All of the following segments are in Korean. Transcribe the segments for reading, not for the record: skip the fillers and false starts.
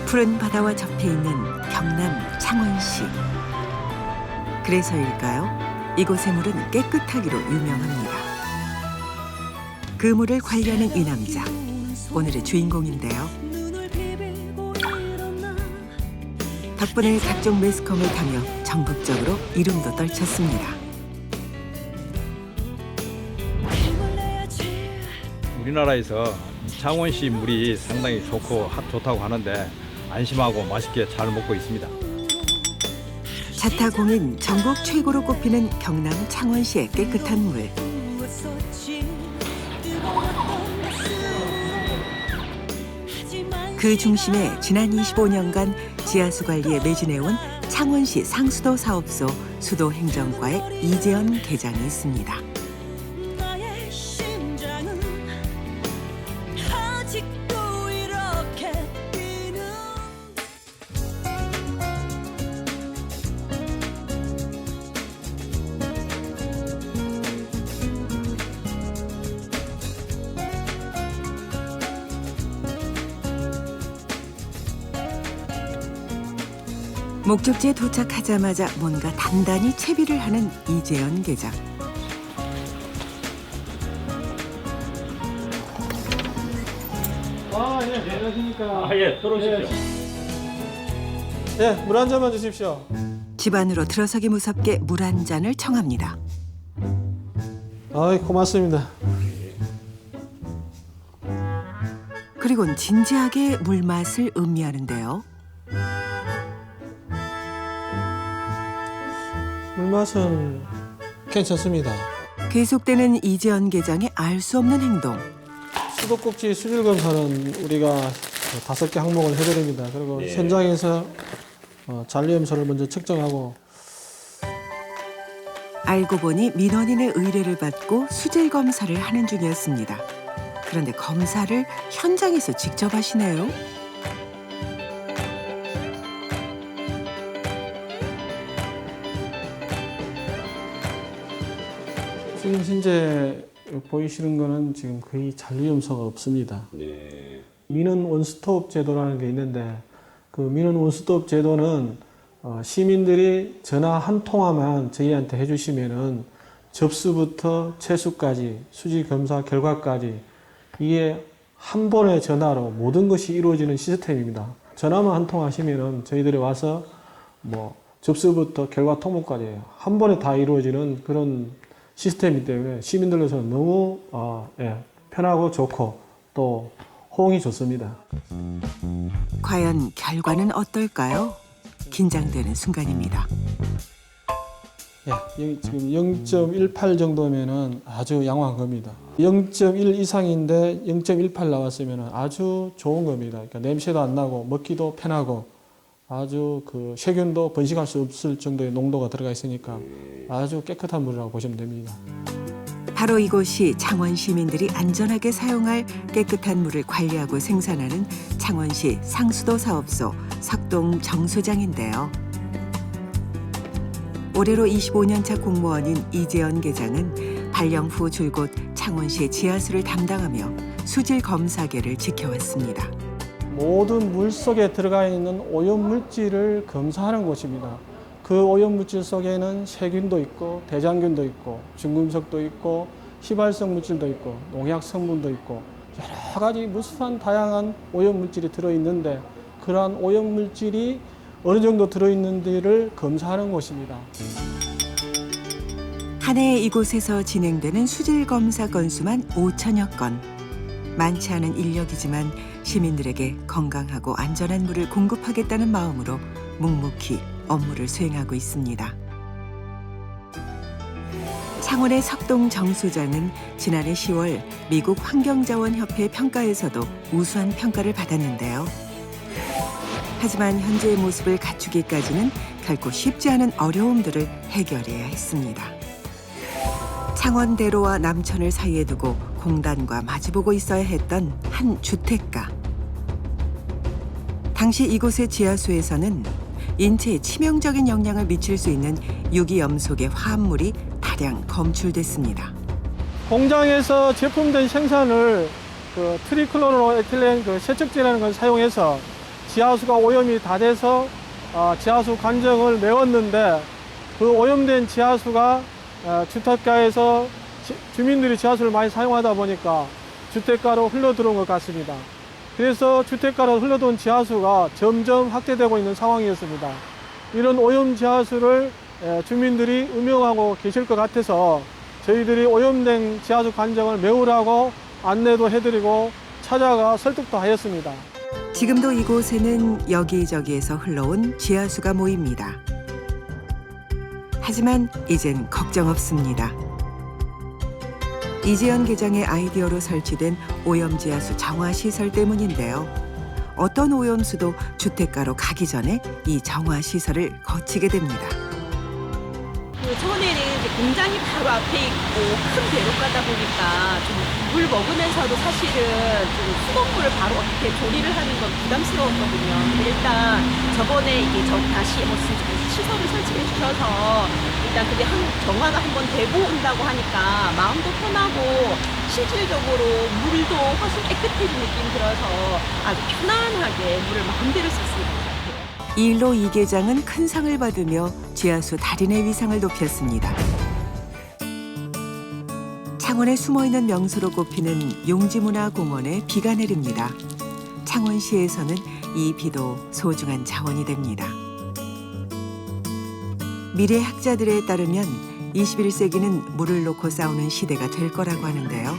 푸른 바다와 접해 있는 경남 창원시. 그래서일까요? 이곳의 물은 깨끗하기로 유명합니다. 그 물을 관리하는 이 남자, 오늘의 주인공인데요. 덕분에 각종 매스컴을 타며 전국적으로 이름도 떨쳤습니다. 우리나라에서 창원시 물이 상당히 좋다고 하는데 안심하고 맛있게 잘 먹고 있습니다. 자타공인 전국 최고로 꼽히는 경남 창원시의 깨끗한 물. 그 중심에 지난 25년간 지하수 관리에 매진해온 창원시 상수도 사업소 수도행정과의 이재현 계장이 있습니다. 목적지에 도착하자마자 뭔가 단단히 채비를 하는 이재현 계장. 예, 안녕하십니까. 예, 들어오십시오. 예, 물 한 잔만 주십시오. 집 안으로 들어서기 무섭게 물 한 잔을 청합니다. 고맙습니다. 그리곤 진지하게 물 맛을 음미하는데요. 물맛은 괜찮습니다. 계속되는 이재현 계장의 알 수 없는 행동. 수도꼭지 수질 검사는 우리가 5개 항목을 해드립니다. 그리고 현장에서 잔류염소를 먼저 측정하고, 알고 보니 민원인의 의뢰를 받고 수질 검사를 하는 중이었습니다. 그런데 검사를 현장에서 직접 하시네요. 지금 현재 보이시는 거는 지금 거의 잔류염소가 없습니다. 네. 민원 원스톱 제도라는 게 있는데, 그 민원 원스톱 제도는 시민들이 전화 한 통화만 저희한테 해주시면은 접수부터 채수까지 수질 검사 결과까지 이게 한 번의 전화로 모든 것이 이루어지는 시스템입니다. 전화만 한 통 하시면은 저희들이 와서 접수부터 결과 통보까지 한 번에 다 이루어지는 그런 시스템이기 때문에 시민들로서는 너무 편하고 좋고 또 호응이 좋습니다. 과연 결과는 어떨까요? 긴장되는 순간입니다. 지금 0.18 정도면은 아주 양호한 겁니다. 0.1 이상인데 0.18 나왔으면 아주 좋은 겁니다. 그러니까 냄새도 안 나고 먹기도 편하고 아주 그 세균도 번식할 수 없을 정도의 농도가 들어가 있으니까 아주 깨끗한 물이라고 보시면 됩니다. 바로 이곳이 창원 시민들이 안전하게 사용할 깨끗한 물을 관리하고 생산하는 창원시 상수도 사업소 석동 정수장인데요. 올해로 25년차 공무원인 이재현 계장은 발령 후 줄곧 창원시 지하수를 담당하며 수질 검사계를 지켜왔습니다. 모든 물 속에 들어가 있는 오염물질을 검사하는 곳입니다. 그 오염물질 속에는 세균도 있고 대장균도 있고 중금속도 있고 휘발성 물질도 있고 농약 성분도 있고 여러 가지 무수한 다양한 오염물질이 들어있는데 그러한 오염물질이 어느 정도 들어있는지를 검사하는 곳입니다. 한 해 이곳에서 진행되는 수질 검사 건수만 5천여 건. 많지 않은 인력이지만 시민들에게 건강하고 안전한 물을 공급하겠다는 마음으로 묵묵히 업무를 수행하고 있습니다. 창원의 석동 정수장은 지난해 10월 미국 환경자원협회 평가에서도 우수한 평가를 받았는데요. 하지만 현재의 모습을 갖추기까지는 결코 쉽지 않은 어려움들을 해결해야 했습니다. 창원대로와 남천을 사이에 두고 공단과 마주보고 있어야 했던 한 주택가. 당시 이곳의 지하수에서는 인체에 치명적인 영향을 미칠 수 있는 유기염속의 화합물이 다량 검출됐습니다. 공장에서 제품된 생산을 트리클로로에틸렌 세척제라는 걸 사용해서 지하수가 오염이 다 돼서 지하수 관정을 메웠는데 그 오염된 지하수가 주택가에서 주민들이 지하수를 많이 사용하다 보니까 주택가로 흘러 들어온 것 같습니다. 그래서 주택가로 흘러들어온 지하수가 점점 확대되고 있는 상황이었습니다. 이런 오염 지하수를 주민들이 음용하고 계실 것 같아서 저희들이 오염된 지하수 관정을 메우라고 안내도 해드리고 찾아가 설득도 하였습니다. 지금도 이곳에는 여기저기에서 흘러온 지하수가 모입니다. 하지만 이젠 걱정 없습니다. 이재현 계장의 아이디어로 설치된 오염지하수 정화시설 때문인데요. 어떤 오염수도 주택가로 가기 전에 이 정화시설을 거치게 됩니다. 처음에는 이제 공장이 바로 앞에 있고 큰 대로가다 보니까 좀 물 먹으면서도 사실은 좀 수돗물을 바로 어떻게 조리를 하는 건 부담스러웠거든요. 근데 일단 저번에 이게 다시 시설을 설치해 주셔서 일단 그게 정화가 한번 되고 온다고 하니까 마음도 편하고 실질적으로 물도 훨씬 깨끗해진 느낌 들어서 아주 편안하게 물을 마음대로 쓸 수 있는 것 같아요. 이 일로 이 계장은 큰 상을 받으며 지하수 달인의 위상을 높였습니다. 창원에 숨어있는 명소로 꼽히는 용지문화공원에 비가 내립니다. 창원시에서는 이 비도 소중한 자원이 됩니다. 미래 학자들에 따르면 21세기는 물을 놓고 싸우는 시대가 될 거라고 하는데요.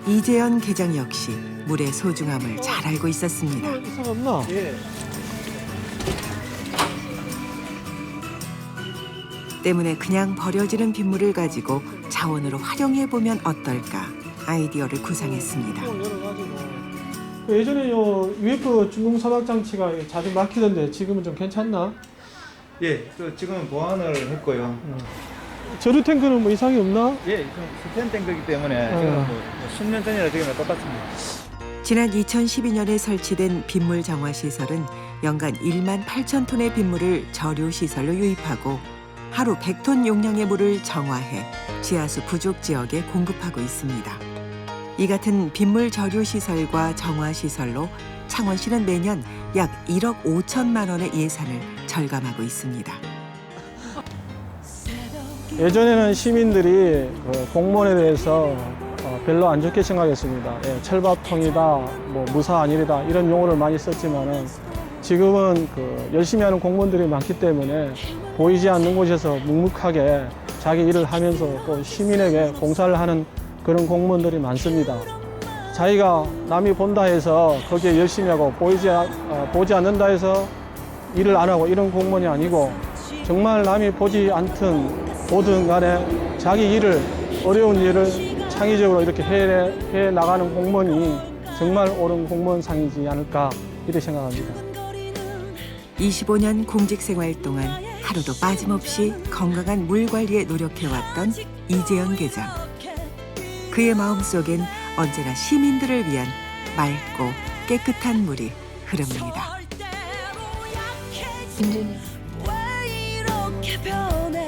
이재현 계장 역시 물의 소중함을 잘 알고 있었습니다. 이상 없나? 예. 때문에 그냥 버려지는 빗물을 가지고 자원으로 활용해보면 어떨까 아이디어를 구상했습니다. 예전에 요 UF 중공 사막 장치가 자주 막히던데 지금은 좀 괜찮나? 예, 지금 보완을 했고요. 저류 탱크는 뭐 이상이 없나? 예, 스텐 탱크이기 때문에 지금 뭐 10년 전이나 지금은 똑같습니다. 지난 2012년에 설치된 빗물 정화 시설은 연간 1만 8천 톤의 빗물을 저류 시설로 유입하고 하루 100톤 용량의 물을 정화해 지하수 부족 지역에 공급하고 있습니다. 이 같은 빗물 저류 시설과 정화 시설로 창원시는 매년 약 1억 5천만 원의 예산을 절감하고 있습니다. 예전에는 시민들이 공무원에 대해서 별로 안 좋게 생각했습니다. 철밥통이다, 뭐 무사안일이다 이런 용어를 많이 썼지만은 지금은 열심히 하는 공무원들이 많기 때문에 보이지 않는 곳에서 묵묵하게 자기 일을 하면서 또 시민에게 공사를 하는 그런 공무원들이 많습니다. 자기가 남이 본다 해서 거기에 열심히 하고 보지 않는다 해서 일을 안 하고 이런 공무원이 아니고 정말 남이 보지 않든 보든 간에 자기 일을 어려운 일을 창의적으로 이렇게 해 나가는 공무원이 정말 옳은 공무원상이지 않을까 이렇게 생각합니다. 25년 공직 생활 동안 하루도 빠짐없이 건강한 물 관리에 노력해왔던 이재현 계장. 그의 마음속엔 언제나 시민들을 위한 맑고 깨끗한 물이 흐릅니다. 왜 이렇게 변해